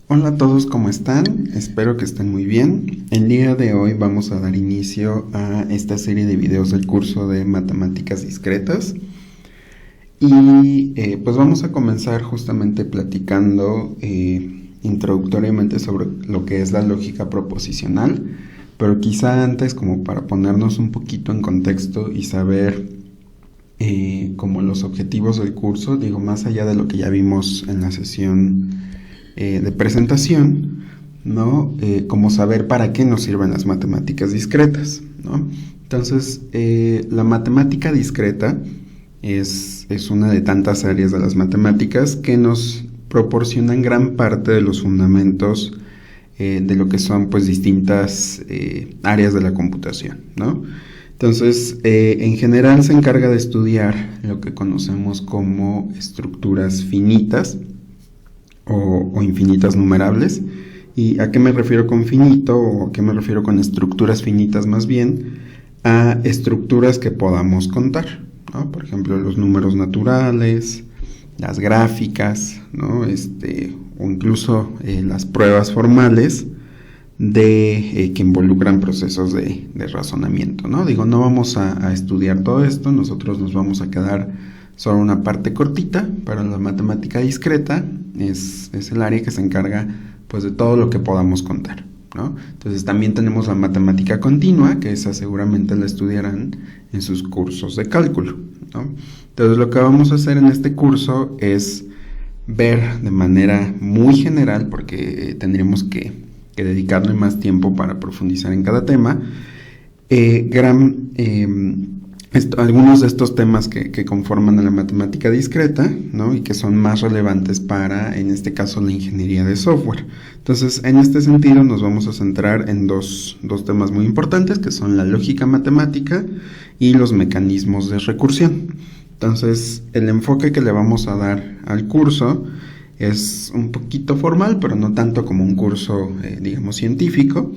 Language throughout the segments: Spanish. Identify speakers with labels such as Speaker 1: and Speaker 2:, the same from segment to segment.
Speaker 1: Hola a todos, ¿cómo están? Espero que estén muy bien. El día de hoy vamos a dar inicio a esta serie de videos del curso de matemáticas discretas y pues vamos a comenzar justamente platicando introductoriamente sobre lo que es la lógica proposicional, pero quizá antes, como para ponernos un poquito en contexto y saber como los objetivos del curso, digo, más allá de lo que ya vimos en la sesión de presentación, ¿no? Como saber para qué nos sirven las matemáticas discretas, ¿no? Entonces, la matemática discreta es una de tantas áreas de las matemáticas que nos proporcionan gran parte de los fundamentos de lo que son pues distintas áreas de la computación, ¿no? Entonces, en general se encarga de estudiar lo que conocemos como estructuras finitas o infinitas numerables. ¿Y a qué me refiero con finito o a qué me refiero con estructuras finitas? Más bien a estructuras que podamos contar, ¿no? Por ejemplo, los números naturales, las gráficas, ¿no? O incluso las pruebas formales que involucran procesos de razonamiento, ¿no? Digo, no vamos a estudiar todo esto, nosotros nos vamos a quedar solo una parte cortita, pero la matemática discreta es el área que se encarga pues de todo lo que podamos contar, ¿no? Entonces también tenemos la matemática continua, que esa seguramente la estudiarán en sus cursos de cálculo, ¿no? Entonces lo que vamos a hacer en este curso es ver de manera muy general, porque tendríamos que dedicarle más tiempo para profundizar en cada tema, algunos de estos temas que conforman a la matemática discreta, ¿no? Y que son más relevantes para, en este caso, la ingeniería de software. Entonces, en este sentido, nos vamos a centrar en dos temas muy importantes, que son la lógica matemática y los mecanismos de recursión. Entonces, el enfoque que le vamos a dar al curso es un poquito formal, pero no tanto como un curso, digamos, científico.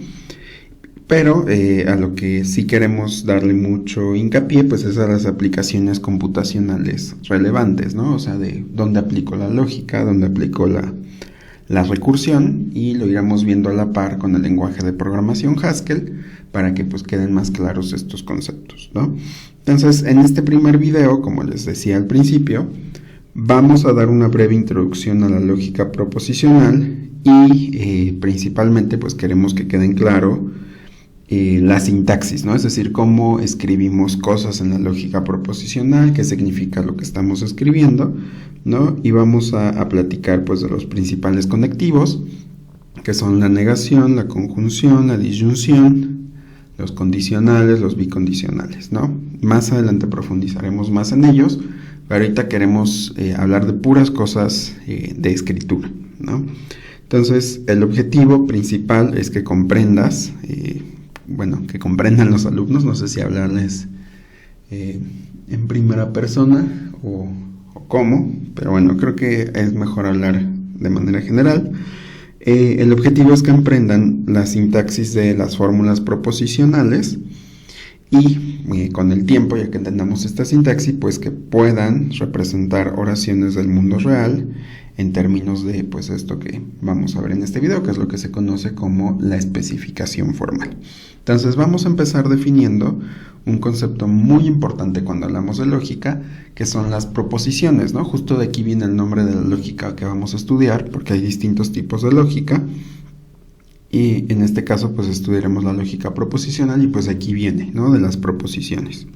Speaker 1: Pero a lo que sí queremos darle mucho hincapié, pues es a las aplicaciones computacionales relevantes, ¿no? O sea, de dónde aplico la lógica, dónde aplico la recursión, y lo iremos viendo a la par con el lenguaje de programación Haskell para que pues queden más claros estos conceptos, ¿no? Entonces, en este primer video, como les decía al principio, vamos a dar una breve introducción a la lógica proposicional y principalmente pues queremos que queden claro la sintaxis, ¿no? Es decir, cómo escribimos cosas en la lógica proposicional, qué significa lo que estamos escribiendo, ¿no? Y vamos a platicar pues de los principales conectivos, que son la negación, la conjunción, la disyunción, los condicionales, los bicondicionales, ¿no? Más adelante profundizaremos más en ellos, pero ahorita queremos hablar de puras cosas de escritura, ¿no? Entonces, el objetivo principal es que comprendas, que comprendan los alumnos, no sé si hablarles en primera persona o cómo, pero bueno, creo que es mejor hablar de manera general. El objetivo es que aprendan la sintaxis de las fórmulas proposicionales y con el tiempo, ya que entendamos esta sintaxis, pues que puedan representar oraciones del mundo real en términos de pues esto que vamos a ver en este video, que es lo que se conoce como la especificación formal. Entonces vamos a empezar definiendo un concepto muy importante cuando hablamos de lógica, que son las proposiciones, ¿no? Justo de aquí viene el nombre de la lógica que vamos a estudiar, porque hay distintos tipos de lógica, y en este caso pues estudiaremos la lógica proposicional y pues aquí viene, ¿no? De las proposiciones.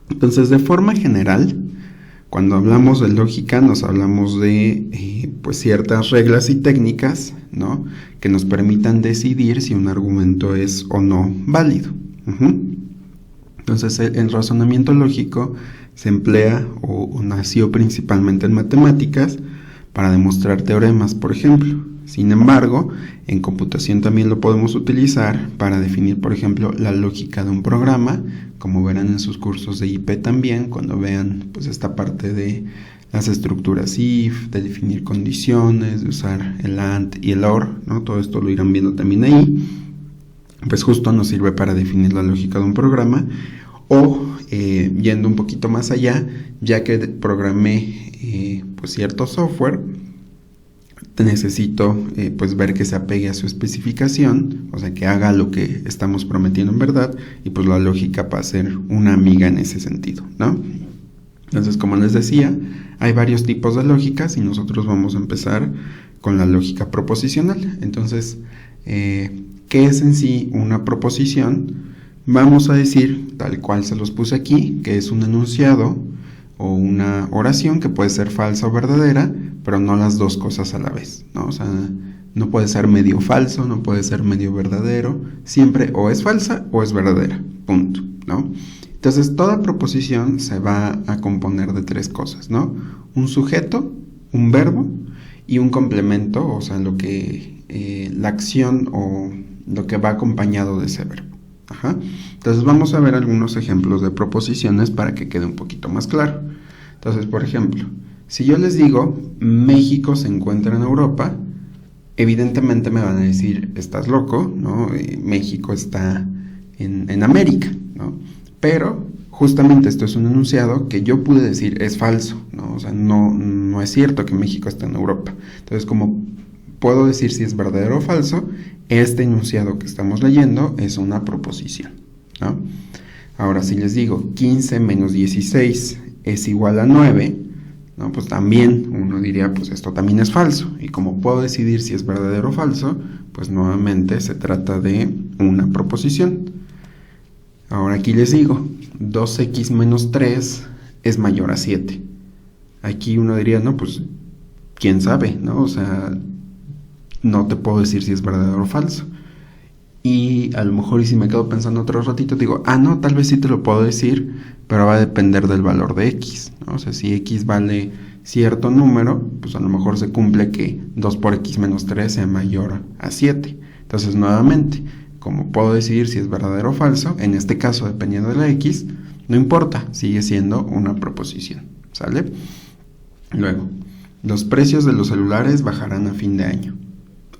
Speaker 1: Entonces, de forma general, cuando hablamos de lógica nos hablamos de pues ciertas reglas y técnicas, ¿no? Que nos permitan decidir si un argumento es o no válido. Entonces, el razonamiento lógico se emplea o nació principalmente en matemáticas para demostrar teoremas, por ejemplo. Sin embargo, en computación también lo podemos utilizar para definir, por ejemplo, la lógica de un programa, como verán en sus cursos de IP también, cuando vean pues esta parte de las estructuras if, de definir condiciones, de usar el AND y el OR, ¿no? Todo esto lo irán viendo también ahí. Pues justo nos sirve para definir la lógica de un programa, o yendo un poquito más allá, ya que programé pues cierto software, necesito pues ver que se apegue a su especificación, o sea, que haga lo que estamos prometiendo en verdad, y pues la lógica va a ser una amiga en ese sentido, ¿no? Entonces, como les decía, hay varios tipos de lógicas y nosotros vamos a empezar con la lógica proposicional. Entonces, ¿qué es en sí una proposición? Vamos a decir, tal cual se los puse aquí, que es un enunciado o una oración que puede ser falsa o verdadera, pero no las dos cosas a la vez, ¿no? O sea, no puede ser medio falso, no puede ser medio verdadero, siempre o es falsa o es verdadera, punto, ¿no? Entonces, toda proposición se va a componer de tres cosas, ¿no? Un sujeto, un verbo y un complemento, o sea, la acción o lo que va acompañado de ese verbo. Ajá. Entonces, vamos a ver algunos ejemplos de proposiciones para que quede un poquito más claro. Entonces, por ejemplo, si yo les digo, México se encuentra en Europa, evidentemente me van a decir, estás loco, ¿no? México está en América, ¿no? Pero justamente esto es un enunciado que yo pude decir es falso, ¿no? O sea, no es cierto que México está en Europa. Entonces, como puedo decir si es verdadero o falso, este enunciado que estamos leyendo es una proposición, ¿no? Ahora, si les digo 15 menos 16 es igual a 9, ¿no? Pues también uno diría, pues esto también es falso. Y como puedo decidir si es verdadero o falso, pues nuevamente se trata de una proposición. Ahora aquí les digo, 2x menos 3 es mayor a 7. Aquí uno diría, no, pues, quién sabe, ¿no? O sea, no te puedo decir si es verdadero o falso. Y a lo mejor, y si me quedo pensando otro ratito, digo, no, tal vez sí te lo puedo decir, pero va a depender del valor de x, ¿no? O sea, si x vale cierto número, pues a lo mejor se cumple que 2 por x menos 3 sea mayor a 7. Entonces, nuevamente, como puedo decidir si es verdadero o falso, en este caso, dependiendo de la x, no importa, sigue siendo una proposición, ¿sale? Luego, los precios de los celulares bajarán a fin de año.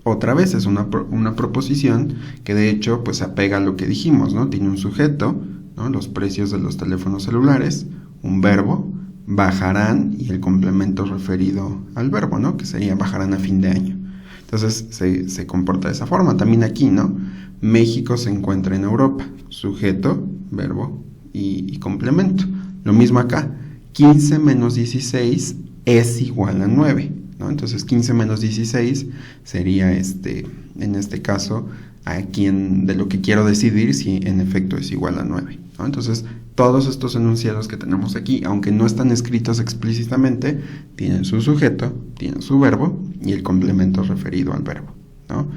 Speaker 1: Otra vez es una proposición que de hecho pues se apega a lo que dijimos, ¿no? Tiene un sujeto, ¿no? Los precios de los teléfonos celulares, un verbo, bajarán y el complemento referido al verbo, ¿no? Que sería bajarán a fin de año. Entonces se comporta de esa forma. También aquí, ¿no? México se encuentra en Europa, sujeto, verbo y complemento. Lo mismo acá, 15 menos 16 es igual a 9. ¿No? Entonces 15 menos 16 sería en este caso de lo que quiero decidir si en efecto es igual a 9, ¿no? Entonces todos estos enunciados que tenemos aquí, aunque no están escritos explícitamente, tienen su sujeto, tienen su verbo y el complemento referido al verbo, ¿no?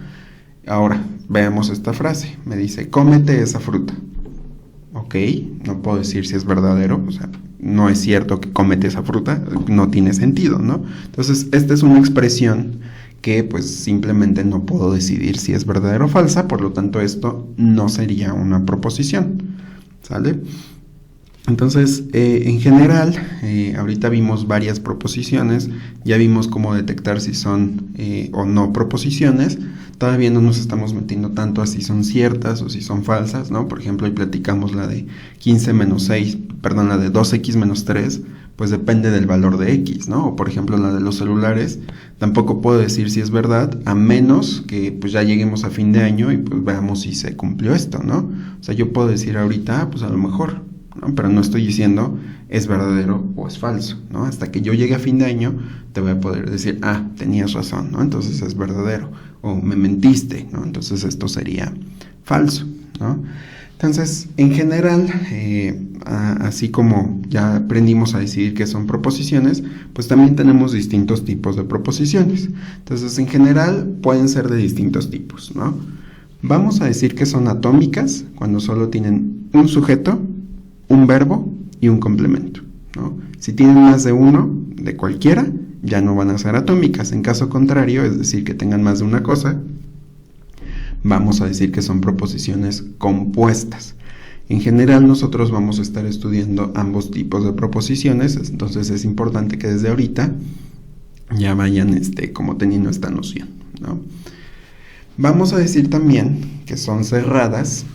Speaker 1: Ahora veamos esta frase, me dice cómete esa fruta. Ok, no puedo decir si es verdadero, o sea, no es cierto que cómete esa fruta, no tiene sentido, ¿no? Entonces, esta es una expresión que pues simplemente no puedo decidir si es verdadera o falsa, por lo tanto esto no sería una proposición, ¿sale? Entonces, en general, ahorita vimos varias proposiciones, ya vimos cómo detectar si son o no proposiciones. Todavía no nos estamos metiendo tanto a si son ciertas o si son falsas, ¿no? Por ejemplo, ahí platicamos la de 15 menos 6, perdón, la de 2x menos 3, pues depende del valor de x, ¿no? O por ejemplo, la de los celulares, tampoco puedo decir si es verdad, a menos que pues ya lleguemos a fin de año y pues veamos si se cumplió esto, ¿no? O sea, yo puedo decir ahorita, pues a lo mejor, ¿no? Pero no estoy diciendo es verdadero o es falso, ¿no? Hasta que yo llegue a fin de año te voy a poder decir, tenías razón, ¿no? Entonces es verdadero, o me mentiste, ¿no? Entonces esto sería falso, ¿no? Entonces, en general, así como ya aprendimos a decidir qué son proposiciones, pues también tenemos distintos tipos de proposiciones. Entonces, en general, pueden ser de distintos tipos, ¿no? Vamos a decir que son atómicas cuando solo tienen un sujeto, un verbo y un complemento, ¿no? Si tienen más de uno, de cualquiera, ya no van a ser atómicas. En caso contrario, es decir, que tengan más de una cosa, vamos a decir que son proposiciones compuestas. En general, nosotros vamos a estar estudiando ambos tipos de proposiciones, entonces es importante que desde ahorita ya vayan como teniendo esta noción, ¿no? Vamos a decir también que son cerradas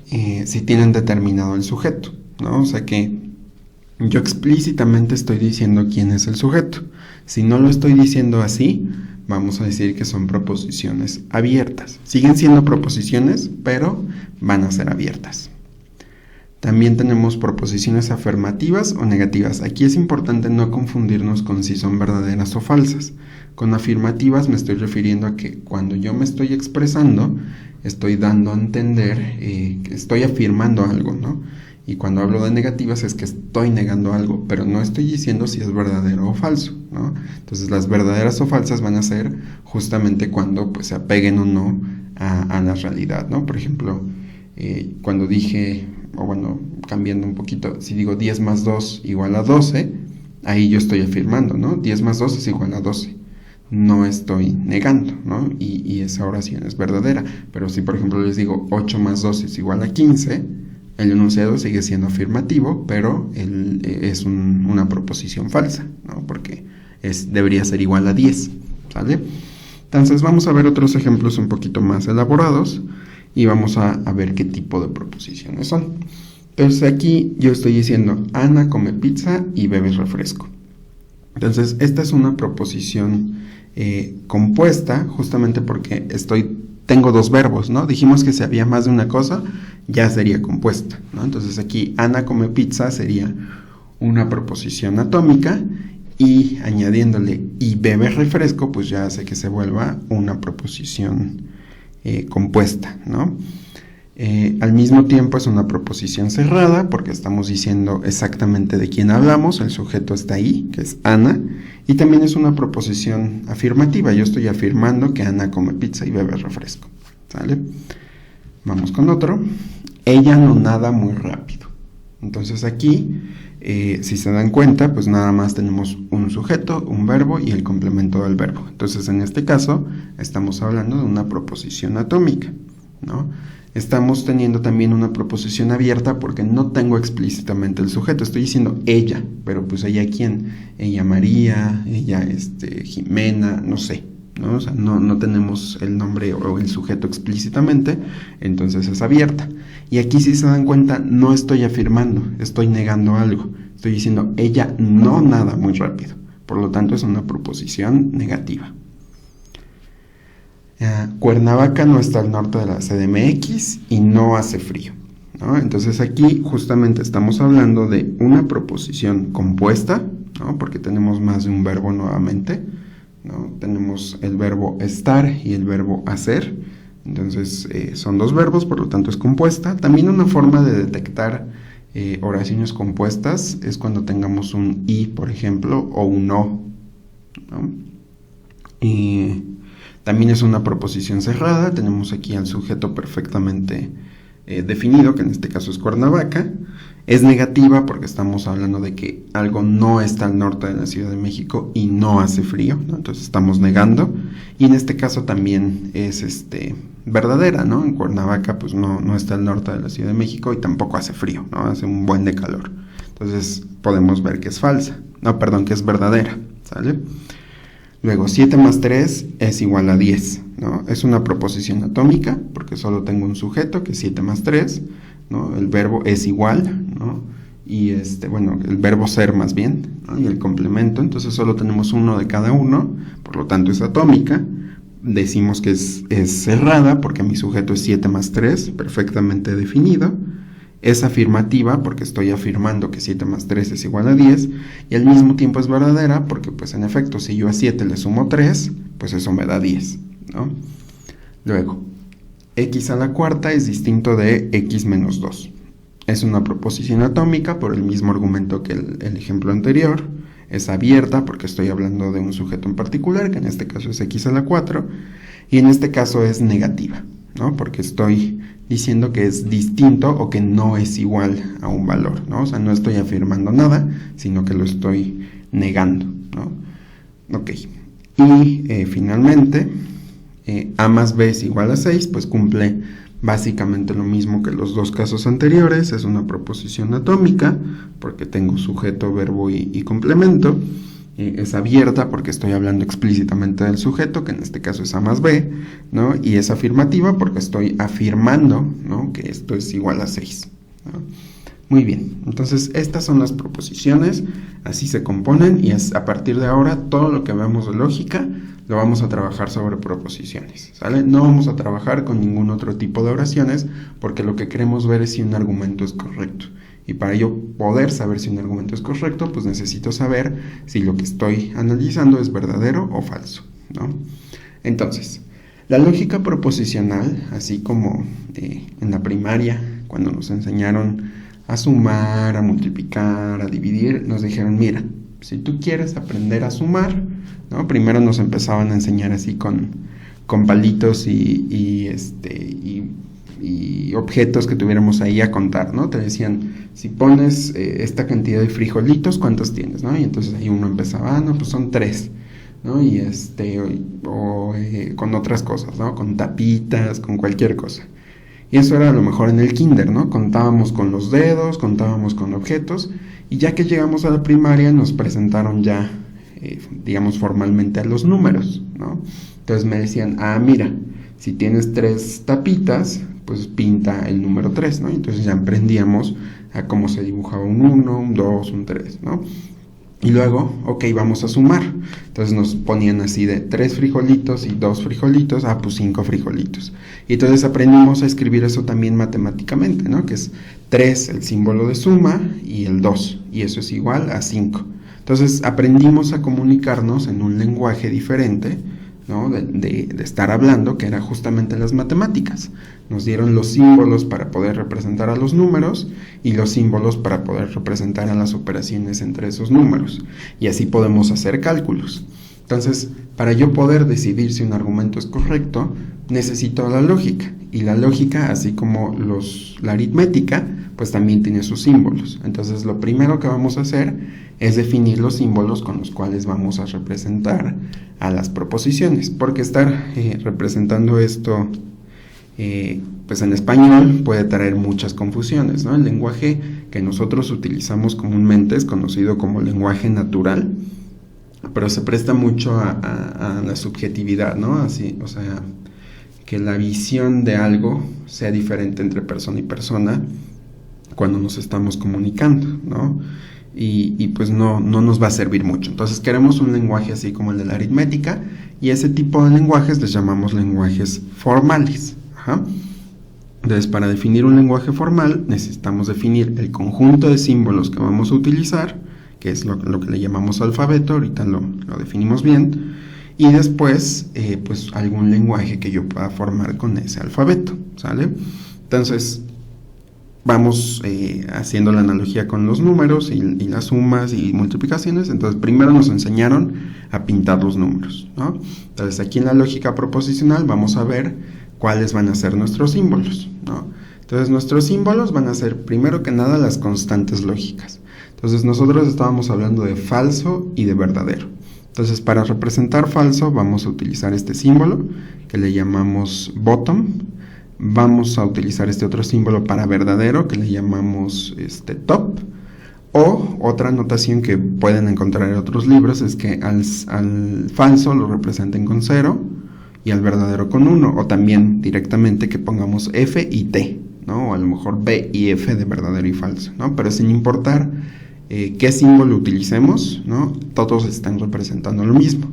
Speaker 1: si tienen determinado el sujeto, ¿no? O sea que yo explícitamente estoy diciendo quién es el sujeto. Si no lo estoy diciendo así, vamos a decir que son proposiciones abiertas. Siguen siendo proposiciones, pero van a ser abiertas. También tenemos proposiciones afirmativas o negativas. Aquí es importante no confundirnos con si son verdaderas o falsas. Con afirmativas me estoy refiriendo a que cuando yo me estoy expresando, estoy dando a entender que estoy afirmando algo, ¿no? Y cuando hablo de negativas es que estoy negando algo, pero no estoy diciendo si es verdadero o falso, ¿no? Entonces las verdaderas o falsas van a ser justamente cuando pues se apeguen o no a la realidad, ¿no? Por ejemplo, cuando dije, o bueno, cambiando un poquito, si digo 10 más 2 igual a 12, ahí yo estoy afirmando, ¿no? 10 más 2 es igual a 12. No estoy negando, ¿no? Y esa oración es verdadera. Pero si, por ejemplo, les digo 8 más 2 es igual a 15, el enunciado sigue siendo afirmativo, pero es una proposición falsa, ¿no? Porque debería ser igual a 10, ¿sale? Entonces vamos a ver otros ejemplos un poquito más elaborados y vamos a ver qué tipo de proposiciones son. Entonces aquí yo estoy diciendo, Ana come pizza y bebe refresco. Entonces esta es una proposición compuesta justamente porque tengo dos verbos, ¿no? Dijimos que si había más de una cosa, ya sería compuesta, ¿no? Entonces aquí Ana come pizza sería una proposición atómica y añadiéndole y bebe refresco, pues ya hace que se vuelva una proposición compuesta, ¿no? Al mismo tiempo es una proposición cerrada porque estamos diciendo exactamente de quién hablamos, el sujeto está ahí, que es Ana, y también es una proposición afirmativa, yo estoy afirmando que Ana come pizza y bebe refresco, ¿sale? Vamos con otro, ella no nada muy rápido. Entonces aquí, si se dan cuenta, pues nada más tenemos un sujeto, un verbo y el complemento del verbo. Entonces en este caso estamos hablando de una proposición atómica, ¿no? Estamos teniendo también una proposición abierta porque no tengo explícitamente el sujeto, estoy diciendo ella, pero pues ella quién, ella María, ella Jimena, no sé, ¿no? O sea, no tenemos el nombre o el sujeto explícitamente, entonces es abierta. Y aquí si se dan cuenta no estoy afirmando, estoy negando algo, estoy diciendo ella no nada muy rápido, por lo tanto es una proposición negativa. Cuernavaca no está al norte de la CDMX y no hace frío, ¿no? Entonces aquí justamente estamos hablando de una proposición compuesta, ¿no? Porque tenemos más de un verbo nuevamente, ¿no? Tenemos el verbo estar y el verbo hacer, entonces son dos verbos, por lo tanto es compuesta. También una forma de detectar oraciones compuestas es cuando tengamos un y, por ejemplo, o un o, ¿no? Y también es una proposición cerrada, tenemos aquí al sujeto perfectamente definido, que en este caso es Cuernavaca. Es negativa porque estamos hablando de que algo no está al norte de la Ciudad de México y no hace frío, ¿no? Entonces estamos negando. Y en este caso también es verdadera, ¿no? En Cuernavaca pues no está al norte de la Ciudad de México y tampoco hace frío, ¿no? Hace un buen de calor. Entonces podemos ver que es falsa, que es verdadera, ¿sale? Luego, 7 más 3 es igual a 10, ¿no? Es una proposición atómica, porque solo tengo un sujeto, que es 7 más 3, ¿no? El verbo es igual, ¿no? Y el verbo ser más bien, ¿no? Y el complemento, entonces solo tenemos uno de cada uno, por lo tanto es atómica. Decimos que es cerrada, porque mi sujeto es 7 más 3, perfectamente definido. Es afirmativa porque estoy afirmando que 7 más 3 es igual a 10 y al mismo tiempo es verdadera porque pues en efecto si yo a 7 le sumo 3 pues eso me da 10, ¿no? Luego, x a la cuarta es distinto de x menos 2. Es una proposición atómica por el mismo argumento que el ejemplo anterior. Es abierta porque estoy hablando de un sujeto en particular, que en este caso es x a la 4, y en este caso es negativa, ¿no? Porque estoy diciendo que es distinto o que no es igual a un valor, ¿no? O sea, no estoy afirmando nada, sino que lo estoy negando, ¿no? Ok. Y finalmente, A más B es igual a 6, pues cumple básicamente lo mismo que los dos casos anteriores, es una proposición atómica, porque tengo sujeto, verbo y complemento. Es abierta porque estoy hablando explícitamente del sujeto, que en este caso es A más B, ¿no? Y es afirmativa porque estoy afirmando, ¿no? Que esto es igual a 6, ¿no? Muy bien, entonces estas son las proposiciones, así se componen y a partir de ahora todo lo que veamos de lógica lo vamos a trabajar sobre proposiciones, ¿sale? No vamos a trabajar con ningún otro tipo de oraciones porque lo que queremos ver es si un argumento es correcto. Y para yo poder saber si un argumento es correcto, pues necesito saber si lo que estoy analizando es verdadero o falso, ¿no? Entonces, la lógica proposicional, así como en la primaria, cuando nos enseñaron a sumar, a multiplicar, a dividir, nos dijeron, mira, si tú quieres aprender a sumar, ¿no? Primero nos empezaban a enseñar así con palitos y objetos que tuviéramos ahí a contar, ¿no? Te decían, si pones esta cantidad de frijolitos, ¿cuántos tienes, no? Y entonces ahí uno empezaba, no, pues son 3, ¿no? Y con otras cosas, ¿no? Con tapitas, con cualquier cosa. Y eso era a lo mejor en el kinder, ¿no? Contábamos con los dedos, contábamos con objetos, y ya que llegamos a la primaria nos presentaron ya, digamos formalmente a los números, ¿no? Entonces me decían, mira, si tienes 3 tapitas, pues pinta el número 3, ¿no? Entonces ya aprendíamos a cómo se dibujaba un 1, un 2, un 3, ¿no? Y luego, ok, vamos a sumar. Entonces nos ponían así de 3 frijolitos y 2 frijolitos, pues 5 frijolitos. Y entonces aprendimos a escribir eso también matemáticamente, ¿no? Que es 3 el símbolo de suma y el 2, y eso es igual a 5. Entonces aprendimos a comunicarnos en un lenguaje diferente, ¿no? de estar hablando, que era justamente las matemáticas. Nos dieron los símbolos para poder representar a los números y los símbolos para poder representar a las operaciones entre esos números. Y así podemos hacer cálculos. Entonces, para yo poder decidir si un argumento es correcto, necesito la lógica. Y la lógica, así como la aritmética, pues también tiene sus símbolos. Entonces, lo primero que vamos a hacer es definir los símbolos con los cuales vamos a representar a las proposiciones. Porque estar representando esto pues en español puede traer muchas confusiones, ¿no? El lenguaje que nosotros utilizamos comúnmente es conocido como lenguaje natural, pero se presta mucho a la subjetividad, ¿no? Así, o sea, que la visión de algo sea diferente entre persona y persona cuando nos estamos comunicando, ¿no? Y pues no nos va a servir mucho. Entonces queremos un lenguaje así como el de la aritmética, y ese tipo de lenguajes les llamamos lenguajes formales. Entonces, para definir un lenguaje formal necesitamos definir el conjunto de símbolos que vamos a utilizar, que es lo que le llamamos alfabeto, ahorita lo definimos bien, y después pues algún lenguaje que yo pueda formar con ese alfabeto, ¿sale? Entonces vamos haciendo la analogía con los números y las sumas y multiplicaciones. Entonces primero nos enseñaron a pintar los números, ¿no? Entonces aquí en la lógica proposicional vamos a ver cuáles van a ser nuestros símbolos, ¿no? Entonces nuestros símbolos van a ser primero que nada las constantes lógicas. Entonces nosotros estábamos hablando de falso y de verdadero. Entonces para representar falso vamos a utilizar este símbolo que le llamamos bottom. Vamos a utilizar este otro símbolo para verdadero que le llamamos top. O otra notación que pueden encontrar en otros libros es que al falso lo representen con 0 y al verdadero con 1, o también directamente que pongamos F y T, ¿no? O a lo mejor B y F de verdadero y falso, ¿no? Pero sin importar qué símbolo utilicemos, ¿no? Todos están representando lo mismo.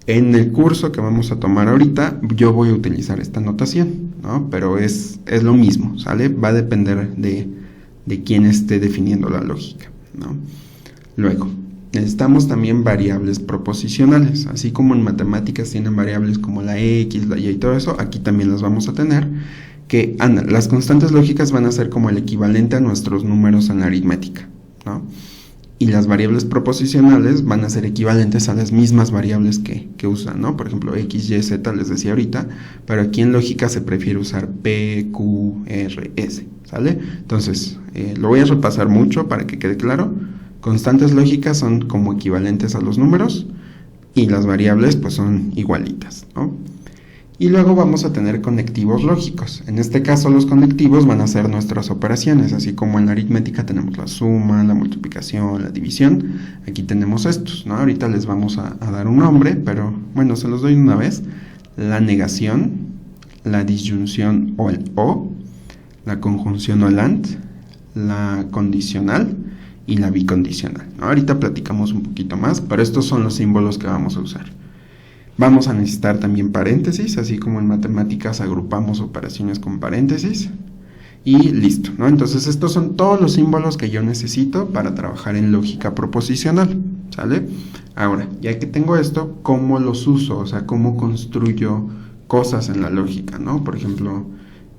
Speaker 1: En el curso que vamos a tomar ahorita, yo voy a utilizar esta notación, ¿no? Pero es lo mismo, ¿sale? Va a depender de quién esté definiendo la lógica, ¿no? Luego, necesitamos también variables proposicionales, así como en matemáticas tienen variables como la X, la Y y todo eso, aquí también las vamos a tener, que las constantes lógicas van a ser como el equivalente a nuestros números en la aritmética, ¿no? Y las variables proposicionales van a ser equivalentes a las mismas variables que usan, ¿no? Por ejemplo, X, Y, Z les decía ahorita, pero aquí en lógica se prefiere usar P, Q, R, S, ¿sale? Entonces, lo voy a repasar mucho para que quede claro. Constantes lógicas son como equivalentes a los números y las variables pues son igualitas, ¿no? Y luego vamos a tener conectivos lógicos. En este caso los conectivos van a ser nuestras operaciones, así como en la aritmética tenemos la suma, la multiplicación, la división. Aquí tenemos estos, ¿no? Ahorita les vamos a dar un nombre, pero bueno, se los doy una vez. La negación, la disyunción o el o, la conjunción o el and, la condicional y la bicondicional, ¿no? Ahorita platicamos un poquito más, pero estos son los símbolos que vamos a usar. Vamos a necesitar también paréntesis, así como en matemáticas agrupamos operaciones con paréntesis. Y listo, ¿no? Entonces estos son todos los símbolos que yo necesito para trabajar en lógica proposicional, ¿sale? Ahora, ya que tengo esto, ¿cómo los uso? O sea, ¿cómo construyo cosas en la lógica, ¿no? Por ejemplo,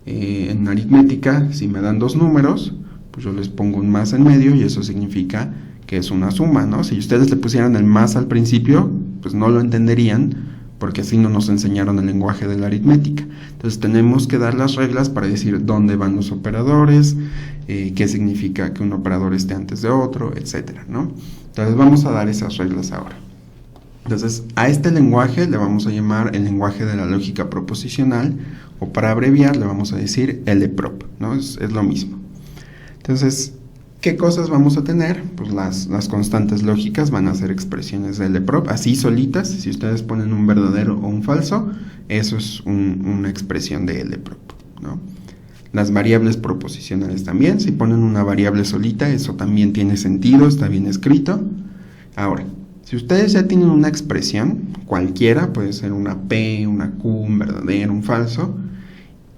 Speaker 1: en aritmética, si me dan dos números, pues yo les pongo un más en medio y eso significa que es una suma, ¿no? Si ustedes le pusieran el más al principio, pues no lo entenderían, porque así no nos enseñaron el lenguaje de la aritmética. Entonces tenemos que dar las reglas para decir dónde van los operadores, qué significa que un operador esté antes de otro, etcétera, ¿no? Entonces vamos a dar esas reglas ahora. Entonces a este lenguaje le vamos a llamar el lenguaje de la lógica proposicional, o para abreviar le vamos a decir LPROP, ¿no? Es lo mismo. Entonces, ¿qué cosas vamos a tener? Pues las constantes lógicas van a ser expresiones de LPROP, así solitas. Si ustedes ponen un verdadero o un falso, eso es una expresión de LPROP, ¿no? Las variables proposicionales también, si ponen una variable solita, eso también tiene sentido, está bien escrito. Ahora, si ustedes ya tienen una expresión, cualquiera, puede ser una P, una Q, un verdadero, un falso,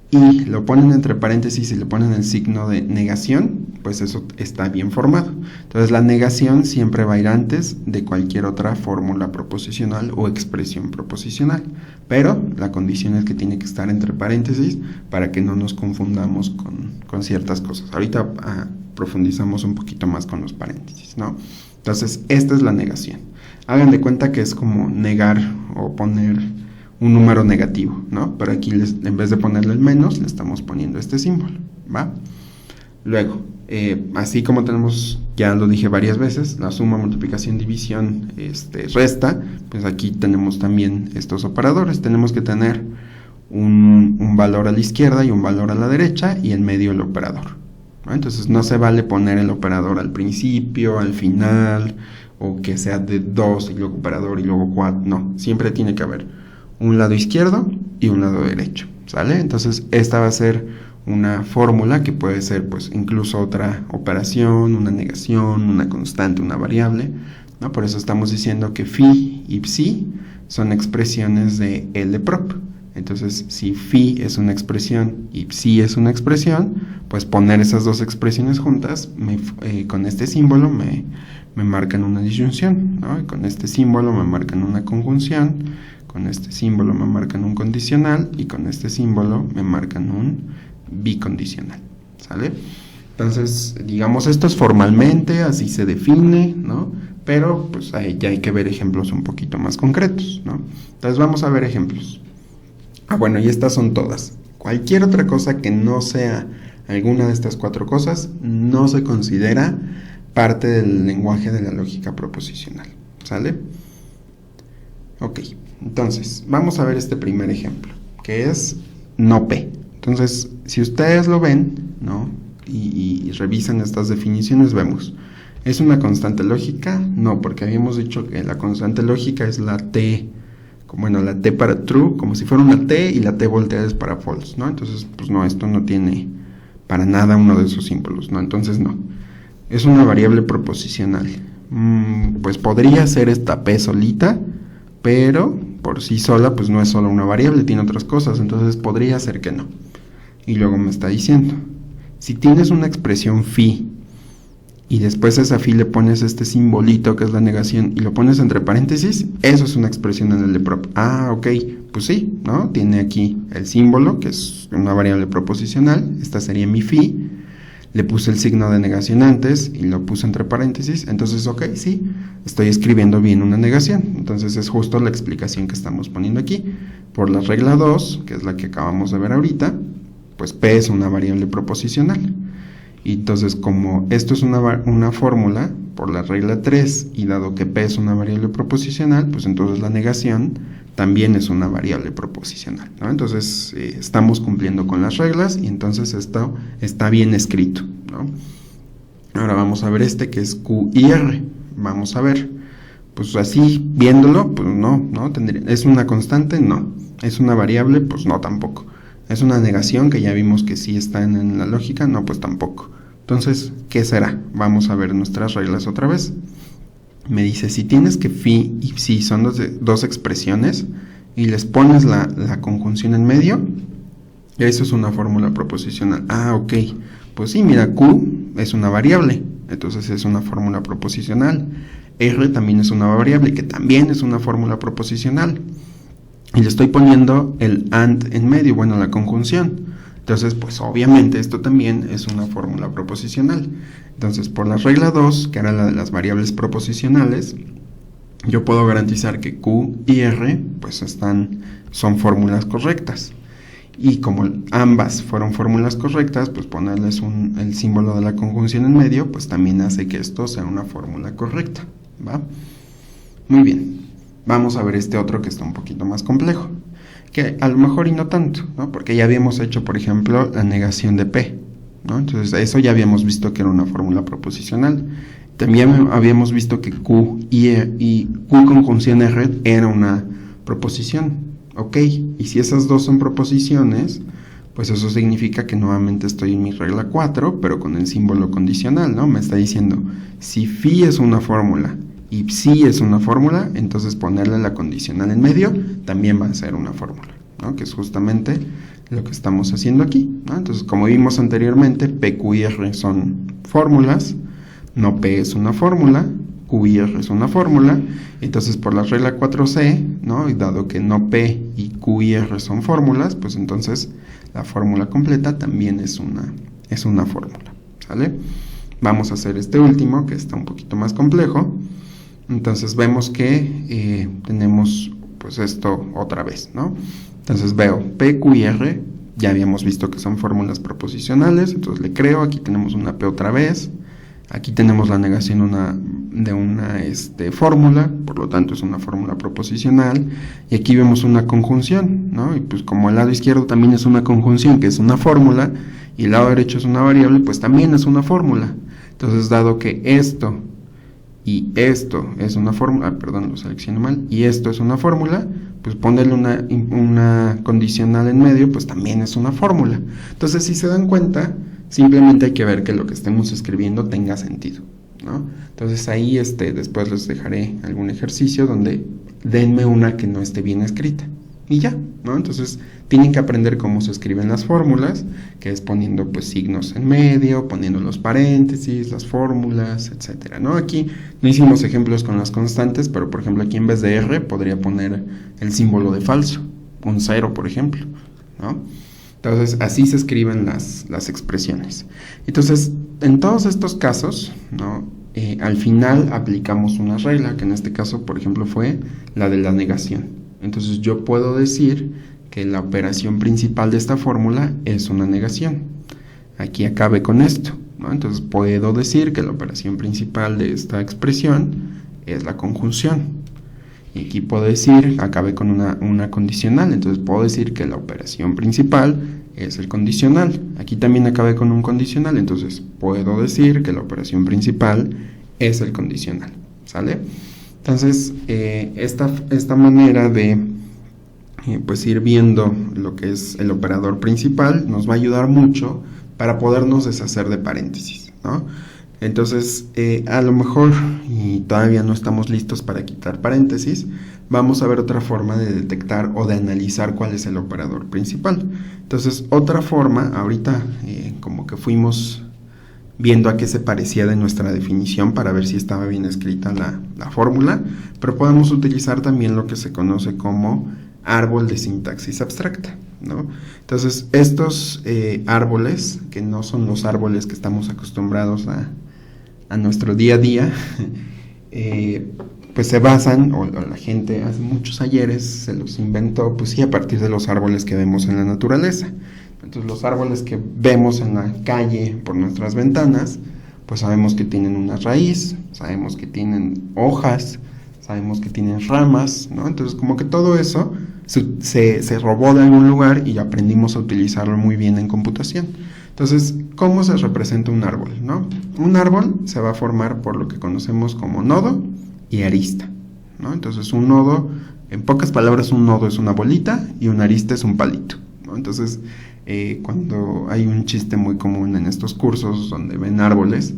Speaker 1: y lo ponen entre paréntesis y le ponen el signo de negación, pues eso está bien formado. Entonces la negación siempre va a ir antes de cualquier otra fórmula proposicional o expresión proposicional, pero la condición es que tiene que estar entre paréntesis para que no nos confundamos con ciertas cosas. Ahorita profundizamos un poquito más con los paréntesis, ¿no? Entonces esta es la negación. Hagan de cuenta que es como negar o poner un número negativo, ¿no? Pero aquí en vez de ponerle el menos, le estamos poniendo este símbolo, ¿va? Luego, así como tenemos, ya lo dije varias veces, la suma, multiplicación, división, resta, pues aquí tenemos también estos operadores. Tenemos que tener un valor a la izquierda y un valor a la derecha y en medio el operador, ¿no? Entonces no se vale poner el operador al principio, al final, o que sea de 2 y luego operador y luego 4, no, siempre tiene que haber un lado izquierdo y un lado derecho, ¿sale? Entonces esta va a ser una fórmula que puede ser pues incluso otra operación, una negación, una constante, una variable, ¿no? Por eso estamos diciendo que phi y psi son expresiones de LPROP. Entonces si phi es una expresión y psi es una expresión, pues poner esas dos expresiones juntas con este símbolo me marcan una disyunción, ¿no? Y con este símbolo me marcan una conjunción, con este símbolo me marcan un condicional y con este símbolo me marcan un bicondicional, ¿sale? Entonces, digamos, esto es formalmente, así se define, ¿no? Pero pues ya hay que ver ejemplos un poquito más concretos, ¿no? Entonces vamos a ver ejemplos. Bueno, y estas son todas. Cualquier otra cosa que no sea alguna de estas cuatro cosas no se considera parte del lenguaje de la lógica proposicional, ¿sale? Ok, entonces vamos a ver este primer ejemplo, que es no P. Entonces, si ustedes lo ven, ¿no? Y revisan estas definiciones, vemos, ¿es una constante lógica? No, porque habíamos dicho que la constante lógica es la T, bueno, la T para true, como si fuera una T, y la T volteada es para false, ¿no? Entonces, pues no, esto no tiene para nada uno de esos símbolos, ¿no? Entonces no, es una variable proposicional. Pues podría ser esta P solita, pero por sí sola pues no es solo una variable, tiene otras cosas, entonces podría ser que no. Y luego me está diciendo, si tienes una expresión phi y después a esa phi le pones este simbolito que es la negación y lo pones entre paréntesis, eso es una expresión en el LPROP. Ah, ok, pues sí, ¿no? Tiene aquí el símbolo que es una variable proposicional, esta sería mi phi, le puse el signo de negación antes y lo puse entre paréntesis, entonces ok, sí, estoy escribiendo bien una negación. Entonces es justo la explicación que estamos poniendo aquí. Por la regla 2, que es la que acabamos de ver ahorita, pues P es una variable proposicional. Y entonces como esto es una fórmula, por la regla 3, y dado que P es una variable proposicional, pues entonces la negación también es una variable proposicional, ¿no? Entonces estamos cumpliendo con las reglas y entonces esto está bien escrito, ¿no? Ahora vamos a ver este que es Q y R. Vamos a ver, pues así viéndolo, pues no, ¿es una constante? No. ¿Es una variable? Pues no, tampoco. ¿Es una negación que ya vimos que sí está en la lógica? No, pues tampoco. Entonces, ¿qué será? Vamos a ver nuestras reglas otra vez. Me dice, si tienes que phi y psi son dos expresiones y les pones la conjunción en medio, eso es una fórmula proposicional. Ah, ok. Pues sí, mira, Q es una variable, entonces es una fórmula proposicional. R también es una variable, que también es una fórmula proposicional. Y le estoy poniendo el AND en medio, bueno, la conjunción. Entonces, pues obviamente esto también es una fórmula proposicional. Entonces, por la regla 2, que era la de las variables proposicionales, yo puedo garantizar que Q y R pues son fórmulas correctas. Y como ambas fueron fórmulas correctas, pues ponerles el símbolo de la conjunción en medio, pues también hace que esto sea una fórmula correcta, ¿va? Muy bien. Vamos a ver este otro que está un poquito más complejo, que a lo mejor y no tanto, ¿no? Porque ya habíamos hecho, por ejemplo, la negación de P, ¿no? Entonces, eso ya habíamos visto que era una fórmula proposicional. También habíamos visto que Q y Q conjunción R era una proposición. Ok, y si esas dos son proposiciones, pues eso significa que nuevamente estoy en mi regla 4, pero con el símbolo condicional, ¿no? Me está diciendo, si phi es una fórmula y psi es una fórmula, entonces ponerle la condicional en medio también va a ser una fórmula, ¿no? Que es justamente lo que estamos haciendo aquí, ¿no? Entonces, como vimos anteriormente, P, Q y R son fórmulas, no P es una fórmula, Q y R es una fórmula, entonces por la regla 4C, ¿no? Y dado que no P y Q y R son fórmulas, pues entonces la fórmula completa también es una fórmula, ¿sale? Vamos a hacer este último, que está un poquito más complejo. Entonces vemos que tenemos pues esto otra vez, ¿no? Entonces veo P, Q y R, ya habíamos visto que son fórmulas proposicionales, entonces le creo, aquí tenemos una P otra vez, aquí tenemos la negación de una fórmula, por lo tanto es una fórmula proposicional, y aquí vemos una conjunción, ¿no? Y pues como el lado izquierdo también es una conjunción, que es una fórmula, y el lado derecho es una variable, pues también es una fórmula. Entonces, dado que esto y esto es una fórmula, perdón, lo seleccioné mal, y esto es una fórmula, pues ponerle una condicional en medio, pues también es una fórmula. Entonces, si se dan cuenta, simplemente hay que ver que lo que estemos escribiendo tenga sentido, ¿no? Entonces ahí después les dejaré algún ejercicio donde denme una que no esté bien escrita y ya, ¿no? Entonces tienen que aprender cómo se escriben las fórmulas, que es poniendo pues signos en medio, poniendo los paréntesis, las fórmulas, etcétera, ¿no? Aquí no hicimos ejemplos con las constantes, pero por ejemplo aquí en vez de R podría poner el símbolo de falso, un 0 por ejemplo, ¿no? Entonces así se escriben las expresiones. Entonces en todos estos casos, ¿no? Al final aplicamos una regla, que en este caso por ejemplo fue la de la negación. Entonces yo puedo decir que la operación principal de esta fórmula es una negación. Aquí acabe con esto, ¿no? Entonces puedo decir que la operación principal de esta expresión es la conjunción. Y aquí puedo decir, acabe con una condicional, entonces puedo decir que la operación principal es el condicional. Aquí también acabe con un condicional, entonces puedo decir que la operación principal es el condicional, ¿sale? Entonces, esta manera de pues ir viendo lo que es el operador principal nos va a ayudar mucho para podernos deshacer de paréntesis, ¿no? Entonces, a lo mejor, y todavía no estamos listos para quitar paréntesis, vamos a ver otra forma de detectar o de analizar cuál es el operador principal. Entonces, otra forma, ahorita como que fuimos viendo a qué se parecía de nuestra definición para ver si estaba bien escrita la fórmula, pero podemos utilizar también lo que se conoce como árbol de sintaxis abstracta, ¿no? Entonces, estos árboles, que no son los árboles que estamos acostumbrados a nuestro día a día, pues se basan, o la gente hace muchos ayeres se los inventó, pues sí, a partir de los árboles que vemos en la naturaleza. Entonces, los árboles que vemos en la calle por nuestras ventanas, pues sabemos que tienen una raíz, sabemos que tienen hojas, sabemos que tienen ramas, ¿no? Entonces, como que todo eso se robó de algún lugar y aprendimos a utilizarlo muy bien en computación. Entonces, ¿cómo se representa un árbol, no? Un árbol se va a formar por lo que conocemos como nodo y arista, ¿no? Entonces, un nodo, en pocas palabras, un nodo es una bolita y una arista es un palito, ¿no? Entonces, cuando hay un chiste muy común en estos cursos donde ven árboles,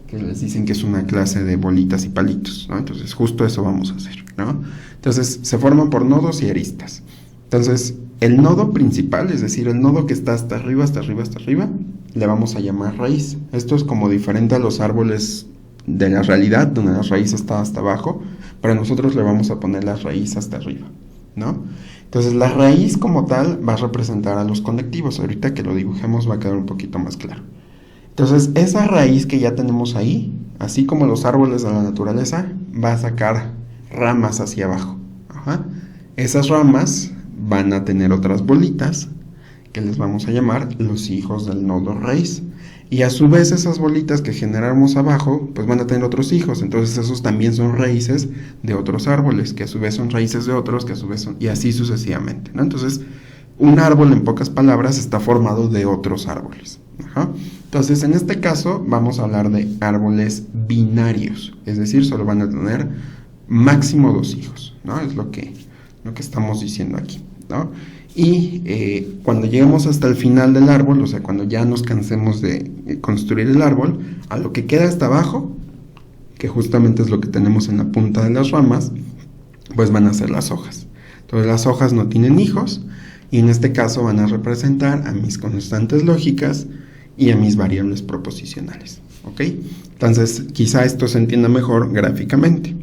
Speaker 1: que les dicen que es una clase de bolitas y palitos, ¿no? Entonces justo eso vamos a hacer, ¿no? Entonces se forman por nodos y aristas. Entonces el nodo principal, es decir, el nodo que está hasta arriba, hasta arriba, hasta arriba, le vamos a llamar raíz. Esto es como diferente a los árboles de la realidad, donde la raíz está hasta abajo. Para nosotros le vamos a poner la raíz hasta arriba, ¿no? Entonces la raíz como tal va a representar a los conectivos. Ahorita que lo dibujemos va a quedar un poquito más claro. Entonces esa raíz que ya tenemos ahí, así como los árboles de la naturaleza, va a sacar ramas hacia abajo. Ajá. Esas ramas van a tener otras bolitas que les vamos a llamar los hijos del nodo raíz. Y a su vez esas bolitas que generamos abajo, pues van a tener otros hijos. Entonces esos también son raíces de otros árboles, que a su vez son raíces de otros, que a su vez son... y así sucesivamente, ¿no? Entonces, un árbol, en pocas palabras, está formado de otros árboles. Ajá. Entonces, en este caso, vamos a hablar de árboles binarios. Es decir, solo van a tener máximo 2 hijos, ¿no? Es lo que estamos diciendo aquí, ¿no? Y cuando lleguemos hasta el final del árbol, o sea, cuando ya nos cansemos de construir el árbol, a lo que queda hasta abajo, que justamente es lo que tenemos en la punta de las ramas, pues van a ser las hojas. Entonces las hojas no tienen hijos, y en este caso van a representar a mis constantes lógicas y a mis variables proposicionales, ¿ok? Entonces quizá esto se entienda mejor gráficamente.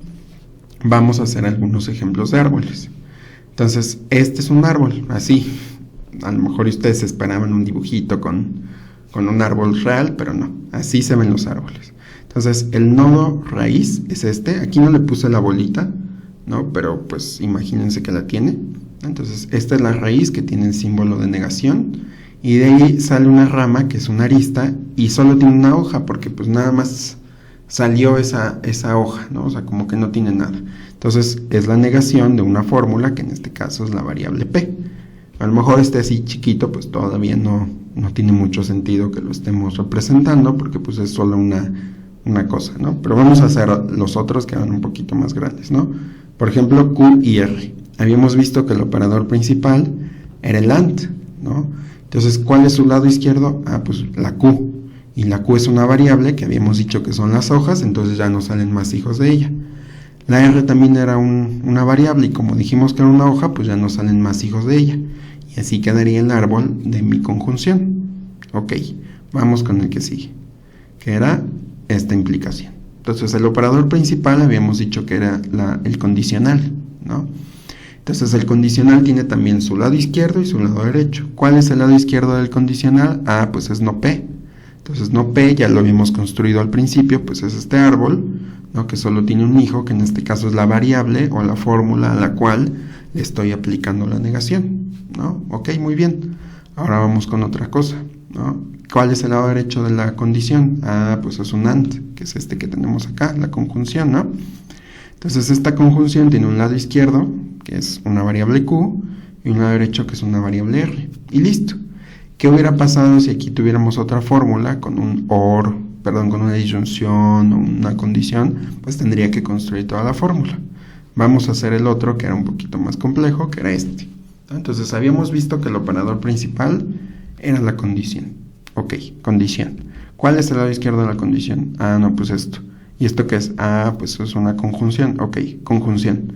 Speaker 1: Vamos a hacer algunos ejemplos de árboles. Entonces, este es un árbol, así. A lo mejor ustedes esperaban un dibujito con un árbol real, pero no, así se ven los árboles. Entonces, el nodo raíz es este. Aquí no le puse la bolita, ¿no? Pero pues imagínense que la tiene. Entonces, esta es la raíz que tiene el símbolo de negación. Y de ahí sale una rama que es una arista y solo tiene una hoja, porque pues nada más salió esa hoja, ¿no? O sea, como que no tiene nada. Entonces es la negación de una fórmula, que en este caso es la variable p. A lo mejor este así chiquito, pues todavía no tiene mucho sentido que lo estemos representando, porque pues es solo una cosa, ¿no? Pero vamos a hacer los otros que van un poquito más grandes, ¿no? Por ejemplo, Q y R. Habíamos visto que el operador principal era el AND, ¿no? Entonces, ¿cuál es su lado izquierdo? Ah, pues la Q. Y la Q es una variable que habíamos dicho que son las hojas, entonces ya no salen más hijos de ella. La R también era una variable y como dijimos que era una hoja, pues ya no salen más hijos de ella. Y así quedaría el árbol de mi conjunción. Ok, vamos con el que sigue, que era esta implicación. Entonces el operador principal habíamos dicho que era el condicional, ¿no? Entonces el condicional tiene también su lado izquierdo y su lado derecho. ¿Cuál es el lado izquierdo del condicional? Ah, pues es no P. Entonces no P, ya lo habíamos construido al principio, pues es este árbol, ¿no? Que solo tiene un hijo, que en este caso es la variable o la fórmula a la cual le estoy aplicando la negación, ¿no? Ok, muy bien. Ahora vamos con otra cosa, ¿no? ¿Cuál es el lado derecho de la condición? Ah, pues es un AND, que es este que tenemos acá, la conjunción, ¿no? Entonces esta conjunción tiene un lado izquierdo, que es una variable Q, y un lado derecho, que es una variable R, y listo. ¿Qué hubiera pasado si aquí tuviéramos otra fórmula con un OR, con una disyunción o una condición? Pues tendría que construir toda la fórmula. Vamos a hacer el otro, que era un poquito más complejo, que era este. Entonces habíamos visto que el operador principal era la condición. Ok, condición. ¿Cuál es el lado izquierdo de la condición? Ah, no, pues esto. ¿Y esto qué es? Ah, pues es una conjunción. Ok, conjunción.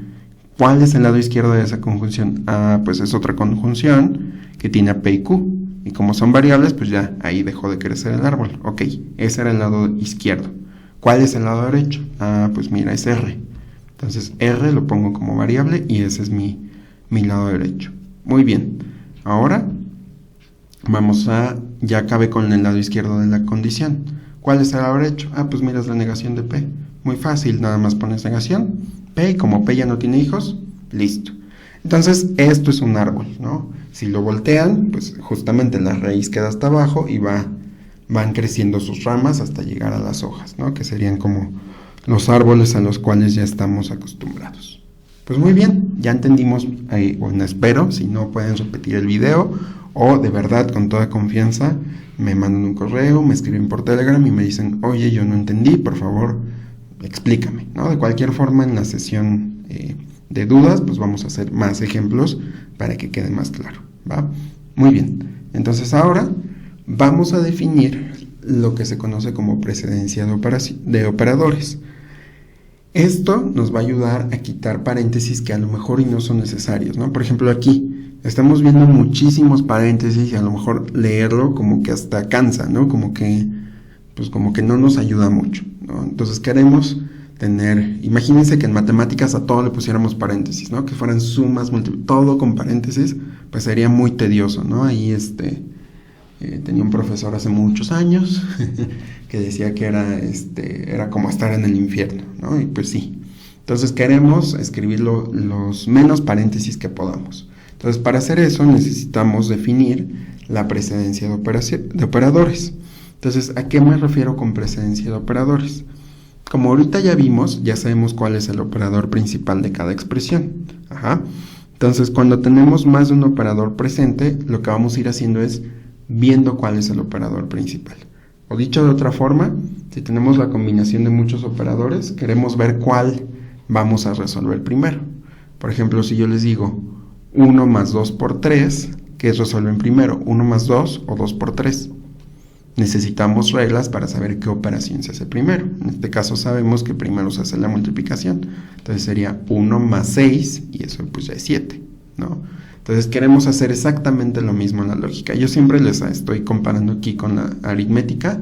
Speaker 1: ¿Cuál es el lado izquierdo de esa conjunción? Ah, pues es otra conjunción que tiene a P y Q. Y como son variables, pues ya ahí dejó de crecer el árbol. Ok, ese era el lado izquierdo. ¿Cuál es el lado derecho? Ah, pues mira, es R. Entonces R lo pongo como variable y ese es mi lado derecho. Muy bien. Ahora vamos a... ya acabé con el lado izquierdo de la condición. ¿Cuál es el lado derecho? Ah, pues mira, es la negación de P. Muy fácil, nada más pones negación. P, y como P ya no tiene hijos, listo. Entonces, esto es un árbol, ¿no? Si lo voltean, pues justamente la raíz queda hasta abajo y van creciendo sus ramas hasta llegar a las hojas, ¿no? Que serían como los árboles a los cuales ya estamos acostumbrados. Pues muy bien, ya entendimos, bueno, espero, si no pueden repetir el video o de verdad con toda confianza me mandan un correo, me escriben por Telegram y me dicen, oye, yo no entendí, por favor, explícame, ¿no? De cualquier forma, en la sesión de dudas, pues vamos a hacer más ejemplos para que quede más claro, ¿va? Muy bien, Entonces ahora vamos a definir lo que se conoce como precedencia de operadores. Esto nos va a ayudar a quitar paréntesis que a lo mejor y no son necesarios, ¿no? Por ejemplo, aquí estamos viendo muchísimos paréntesis y a lo mejor leerlo como que hasta cansa, ¿no? Como que no nos ayuda mucho, ¿no? Entonces queremos tener, imagínense que en matemáticas a todo le pusiéramos paréntesis, ¿no? Que fueran sumas, todo con paréntesis, pues sería muy tedioso, ¿no? Ahí tenía un profesor hace muchos años que decía que era como estar en el infierno, ¿no? Y pues sí. Entonces queremos escribir los menos paréntesis que podamos. Entonces para hacer eso necesitamos definir la precedencia de operadores. Entonces, ¿a qué me refiero con precedencia de operadores? Como ahorita ya vimos, ya sabemos cuál es el operador principal de cada expresión. Ajá. Entonces, cuando tenemos más de un operador presente, lo que vamos a ir haciendo es viendo cuál es el operador principal. O dicho de otra forma, si tenemos la combinación de muchos operadores, queremos ver cuál vamos a resolver primero. Por ejemplo, si yo les digo 1 más 2 por 3, ¿qué resuelven primero? 1 más 2 o 2 por 3. Necesitamos reglas para saber qué operación se hace primero. En este caso sabemos que primero se hace la multiplicación. Entonces sería 1 más 6 y eso pues ya es 7, ¿no? Entonces queremos hacer exactamente lo mismo en la lógica. Yo siempre les estoy comparando aquí con la aritmética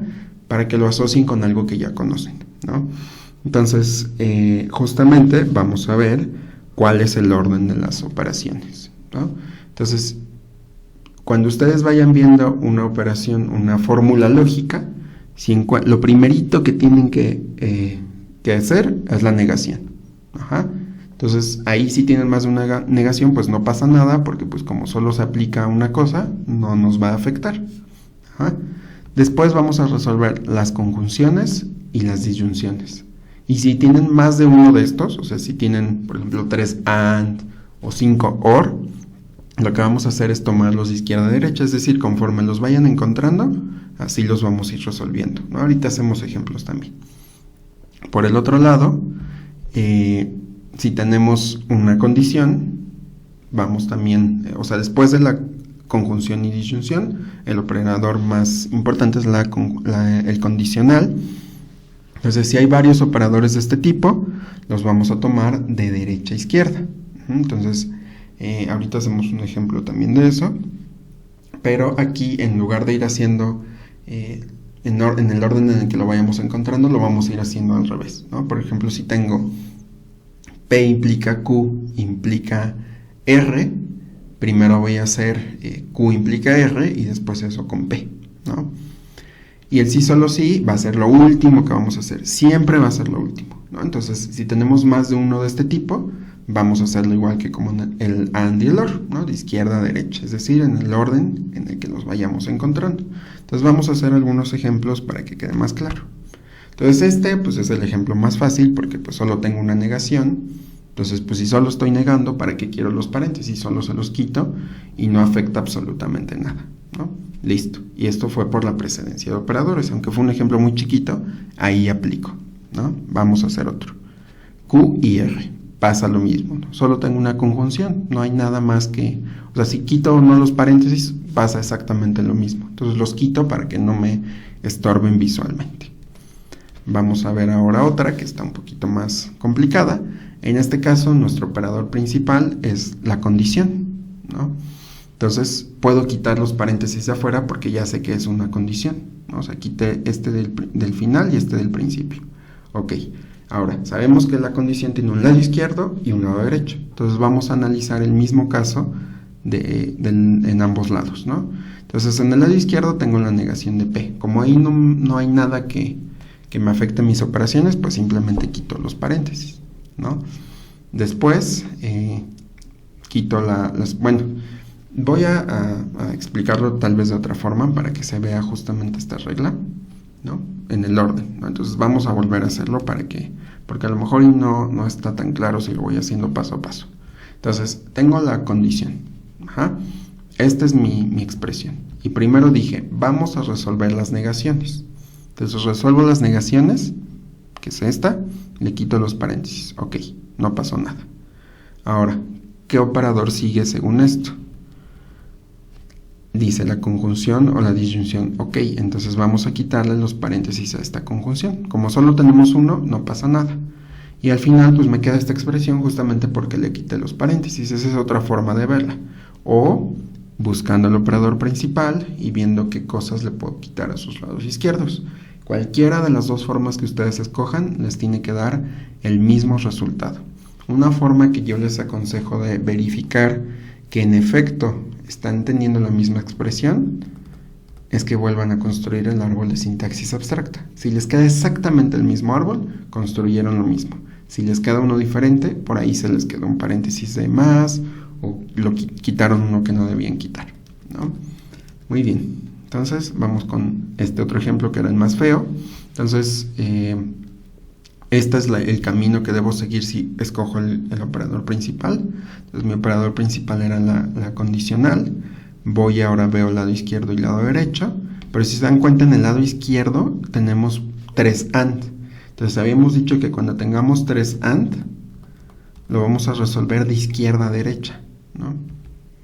Speaker 1: para que lo asocien con algo que ya conocen, ¿no? Entonces justamente vamos a ver cuál es el orden de las operaciones, ¿no? Entonces cuando ustedes vayan viendo una operación, una fórmula lógica, lo primerito que tienen que hacer es la negación. Ajá. Entonces, ahí si tienen más de una negación, pues no pasa nada, porque pues como solo se aplica una cosa, no nos va a afectar. Ajá. Después vamos a resolver las conjunciones y las disyunciones. Y si tienen más de uno de estos, o sea, si tienen, por ejemplo, 3 AND o 5 OR, lo que vamos a hacer es tomarlos de izquierda a derecha, es decir, conforme los vayan encontrando, así los vamos a ir resolviendo, ¿no? Ahorita hacemos ejemplos también. Por el otro lado, si tenemos una condición, vamos también, o sea, después de la conjunción y disyunción, el operador más importante es el condicional. Entonces, si hay varios operadores de este tipo, los vamos a tomar de derecha a izquierda. Entonces, ahorita hacemos un ejemplo también de eso, pero aquí en lugar de ir haciendo en el orden en el que lo vayamos encontrando, lo vamos a ir haciendo al revés, ¿no? Por ejemplo, si tengo P implica Q implica R, primero voy a hacer Q implica R y después eso con P, ¿no? Y el sí solo sí va a ser lo último que vamos a hacer, siempre va a ser lo último, ¿no? Entonces, si tenemos más de uno de este tipo, vamos a hacerlo igual que como el AND y el OR, ¿no? De izquierda a derecha, es decir, en el orden en el que los vayamos encontrando. Entonces vamos a hacer algunos ejemplos para que quede más claro. Entonces pues es el ejemplo más fácil porque pues solo tengo una negación. Entonces pues si solo estoy negando, ¿para qué quiero los paréntesis? Solo se los quito y no afecta absolutamente nada, ¿no? Listo. Y esto fue por la precedencia de operadores, aunque fue un ejemplo muy chiquito, ahí aplico, ¿no? Vamos a hacer otro. Q y R. Pasa lo mismo, ¿no? Solo tengo una conjunción, no hay nada más que, o sea, si quito o no los paréntesis, pasa exactamente lo mismo. Entonces los quito para que no me estorben visualmente. Vamos a ver ahora otra que está un poquito más complicada. En este caso, nuestro operador principal es la condición, ¿no? Entonces puedo quitar los paréntesis de afuera porque ya sé que es una condición, ¿no? O sea, quité este del final y este del principio. Ok. Ahora, sabemos que la condición tiene un lado izquierdo y un lado derecho. Entonces vamos a analizar el mismo caso en ambos lados, ¿no? Entonces en el lado izquierdo tengo la negación de P. Como ahí no hay nada que me afecte mis operaciones, pues simplemente quito los paréntesis, ¿no? Después quito bueno, voy a explicarlo tal vez de otra forma para que se vea justamente esta regla, ¿no? En el orden, ¿no? Entonces vamos a volver a hacerlo porque a lo mejor no está tan claro si lo voy haciendo paso a paso. Entonces tengo la condición, ajá. Esta es mi expresión y primero dije vamos a resolver las negaciones. Entonces resuelvo las negaciones, que es esta, le quito los paréntesis, ok, no pasó nada. Ahora, ¿qué operador sigue según esto? dice la conjunción o la disyunción. Ok, entonces vamos a quitarle los paréntesis a esta conjunción. Como solo tenemos uno, no pasa nada. Y al final pues me queda esta expresión justamente porque le quité los paréntesis. Esa es otra forma de verla. O buscando el operador principal y viendo qué cosas le puedo quitar a sus lados izquierdos. Cualquiera de las dos formas que ustedes escojan les tiene que dar el mismo resultado. Una forma que yo les aconsejo de verificar que en efecto están teniendo la misma expresión es que vuelvan a construir el árbol de sintaxis abstracta. Si les queda exactamente el mismo árbol, construyeron lo mismo. Si les queda uno diferente, por ahí se les quedó un paréntesis de más o quitaron uno que no debían quitar, ¿no? Muy bien, entonces vamos con este otro ejemplo que era el más feo. Entonces este es el camino que debo seguir si escojo el operador principal. Entonces mi operador principal era la condicional. Voy ahora, veo lado izquierdo y lado derecho. Pero si se dan cuenta, en el lado izquierdo tenemos 3 AND. Entonces habíamos dicho que cuando tengamos 3 AND, lo vamos a resolver de izquierda a derecha, ¿no?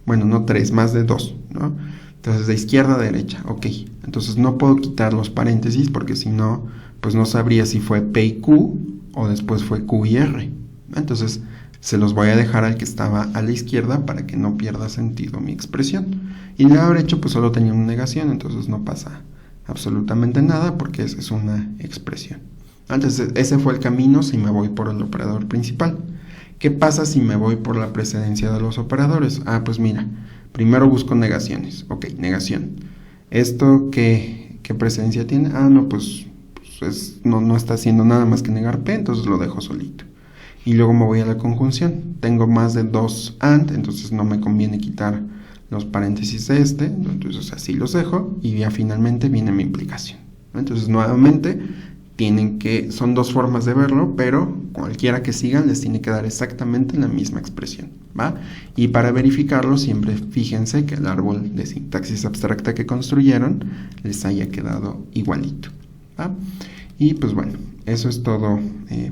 Speaker 1: Bueno, no 3, más de 2, ¿no? Entonces de izquierda a derecha, ok. Entonces no puedo quitar los paréntesis porque si no, pues no sabría si fue P y Q o después fue Q y R. Entonces se los voy a dejar al que estaba a la izquierda para que no pierda sentido mi expresión. Y el lado derecho pues solo tenía una negación, entonces no pasa absolutamente nada porque esa es una expresión. Entonces ese fue el camino si me voy por el operador principal. ¿Qué pasa si me voy por la precedencia de los operadores? Ah, pues mira, primero busco negaciones. Ok, negación. ¿Esto qué precedencia tiene? Ah, no, pues no está haciendo nada más que negar P, entonces lo dejo solito. Y luego me voy a la conjunción. Tengo más de 2 AND, entonces no me conviene quitar los paréntesis de este, entonces así los dejo y ya finalmente viene mi implicación. Entonces nuevamente son dos formas de verlo, pero cualquiera que sigan les tiene que dar exactamente la misma expresión, ¿va? Y para verificarlo siempre fíjense que el árbol de sintaxis abstracta que construyeron les haya quedado igualito, ¿va? Y pues bueno, eso es todo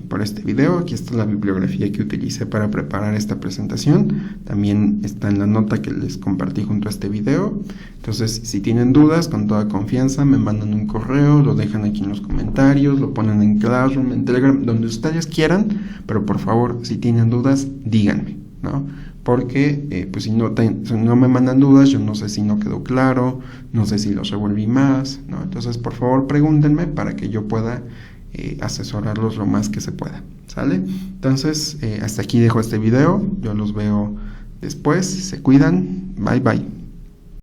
Speaker 1: por este video. Aquí está la bibliografía que utilicé para preparar esta presentación. También está en la nota que les compartí junto a este video. Entonces, si tienen dudas, con toda confianza, me mandan un correo, lo dejan aquí en los comentarios, lo ponen en Classroom, en Telegram, donde ustedes quieran. Pero por favor, si tienen dudas, díganme, ¿no? Porque pues si no me mandan dudas, yo no sé si no quedó claro, no sé si los revolví más, ¿no? Entonces, por favor, pregúntenme para que yo pueda asesorarlos lo más que se pueda, ¿sale? Entonces, hasta aquí dejo este video, yo los veo después, se cuidan, bye bye.